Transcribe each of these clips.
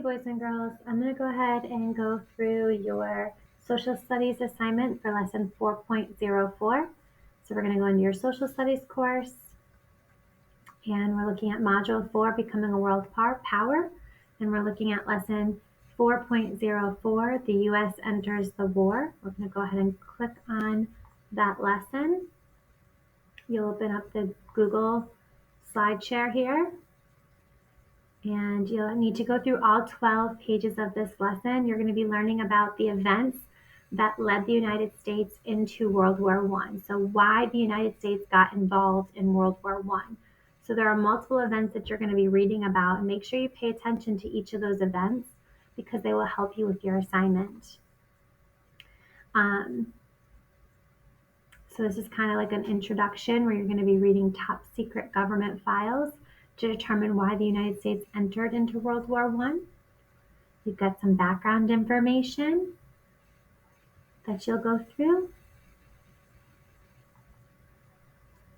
boys and girls. I'm going to go ahead and go through your social studies assignment for lesson 4.04. So we're going to go into your social studies course, and we're looking at module 4, becoming a world power, and we're looking at lesson 4.04, the U.S. enters the war. We're going to go ahead and click on that lesson. You'll open up the Google SlideShare here. And you'll need to go through all 12 pages of this lesson. You're going to be learning about the events that led the United States into World War I. So why the United States got involved in World War I. So there are multiple events that you're going to be reading about, and make sure you pay attention to each of those events because they will help you with your assignment. So this is kind of like an introduction where you're going to be reading top secret government files to determine why the United States entered into World War I. You've got some background information that you'll go through.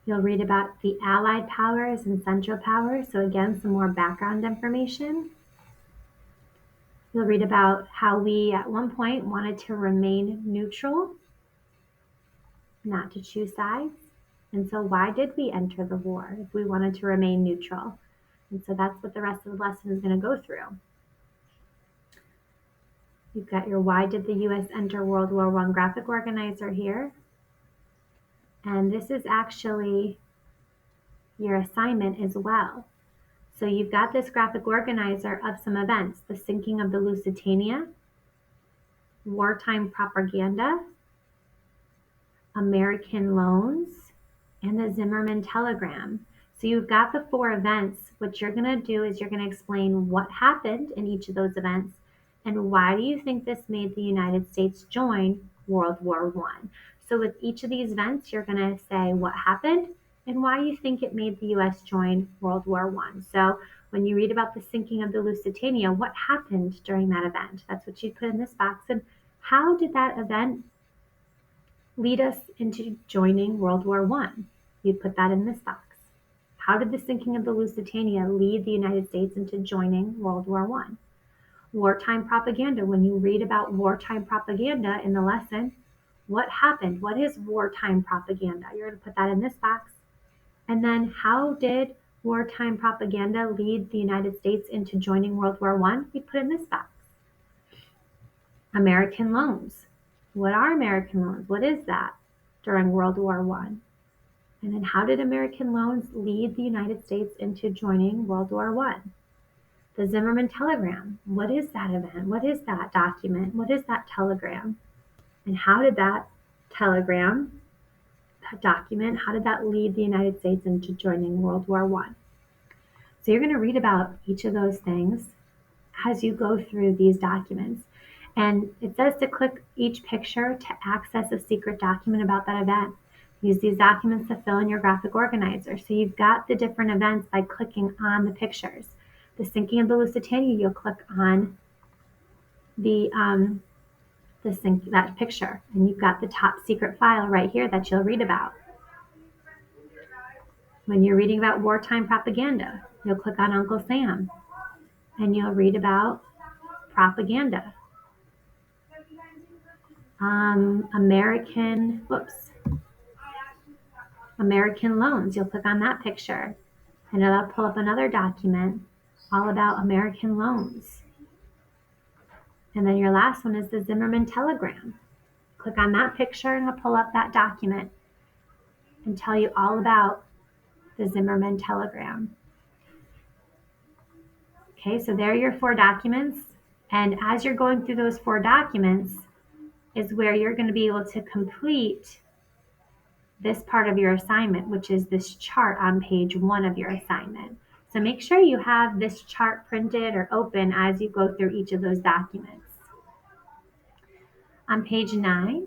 You'll read about the Allied powers and Central powers, so again, some more background information. You'll read about how we at one point wanted to remain neutral, not to choose sides. And so why did we enter the war if we wanted to remain neutral? And so that's what the rest of the lesson is going to go through. You've got your Why Did the U.S. Enter World War I graphic organizer here. And this is actually your assignment as well. So you've got this graphic organizer of some events: the sinking of the Lusitania, wartime propaganda, American loans, and the Zimmermann telegram. So you've got the 4 events. What you're going to do is you're going to explain what happened in each of those events and why do you think this made the United States join World War I. So with each of these events, you're going to say what happened and why you think it made the U.S. join World War I. So when you read about the sinking of the Lusitania, what happened during that event? That's what you put in this box. And how did that event lead us into joining World War I? You'd put that in this box. How did the sinking of the Lusitania lead the United States into joining World War I? Wartime propaganda. When you read about wartime propaganda in the lesson, what happened? What is wartime propaganda? You're going to put that in this box. And then how did wartime propaganda lead the United States into joining World War I? We put in this box. American loans. What are American loans? What is that during World War I? And then how did American loans lead the United States into joining World War I? The Zimmermann telegram. What is that event? What is that document? What is that telegram? And how did that telegram, that document, how did that lead the United States into joining World War I? So you're going to read about each of those things as you go through these documents. And it says to click each picture to access a secret document about that event. Use these documents to fill in your graphic organizer. So you've got the different events by clicking on the pictures. The sinking of the Lusitania, you'll click on that picture, and you've got the top secret file right here that you'll read about. When you're reading about wartime propaganda, you'll click on Uncle Sam, and you'll read about propaganda. American loans, you'll click on that picture, and it'll pull up another document all about American loans. And then your last one is the Zimmermann telegram. Click on that picture and it'll pull up that document and tell you all about the Zimmermann telegram. Okay, so there are your 4 documents. And as you're going through those 4 documents is where you're going to be able to complete this part of your assignment, which is this chart on page 1 of your assignment. So make sure you have this chart printed or open as you go through each of those documents. On page 9,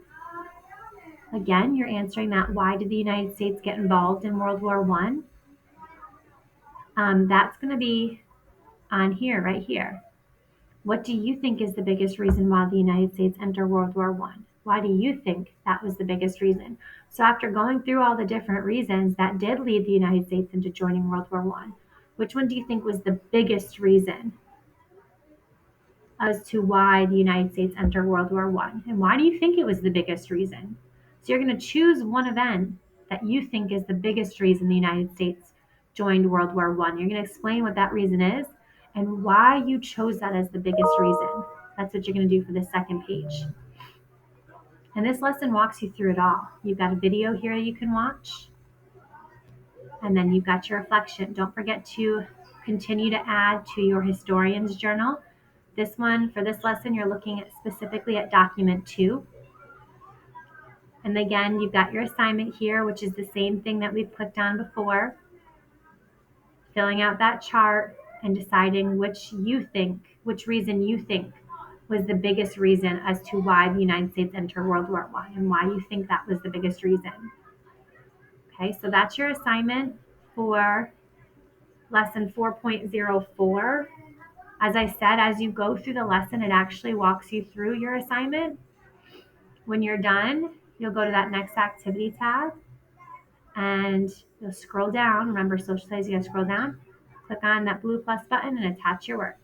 again, you're answering that why did the United States get involved in World War I? That's going to be on here, right here. What do you think is the biggest reason why the United States entered World War I? Why do you think that was the biggest reason? So after going through all the different reasons that did lead the United States into joining World War I, which one do you think was the biggest reason? as to why the United States entered World War One, and why do you think it was the biggest reason? So you're going to choose one event that you think is the biggest reason the United States joined World War One. You're going to explain what that reason is and why you chose that as the biggest reason. That's what you're going to do for the second page. And this lesson walks you through it all. You've got a video here you can watch, and then you've got your reflection. Don't forget to continue to add to your historian's journal. This one, for this lesson, you're looking at specifically at document 2. And again, you've got your assignment here, which is the same thing that we've clicked on before. Filling out that chart and deciding which reason you think was the biggest reason as to why the United States entered World War I and why you think that was the biggest reason. Okay, so that's your assignment for lesson 4.04. As I said, as you go through the lesson, it actually walks you through your assignment. When you're done, you'll go to that next activity tab and you'll scroll down. Remember, social studies, you gotta scroll down, click on that blue plus button and attach your work.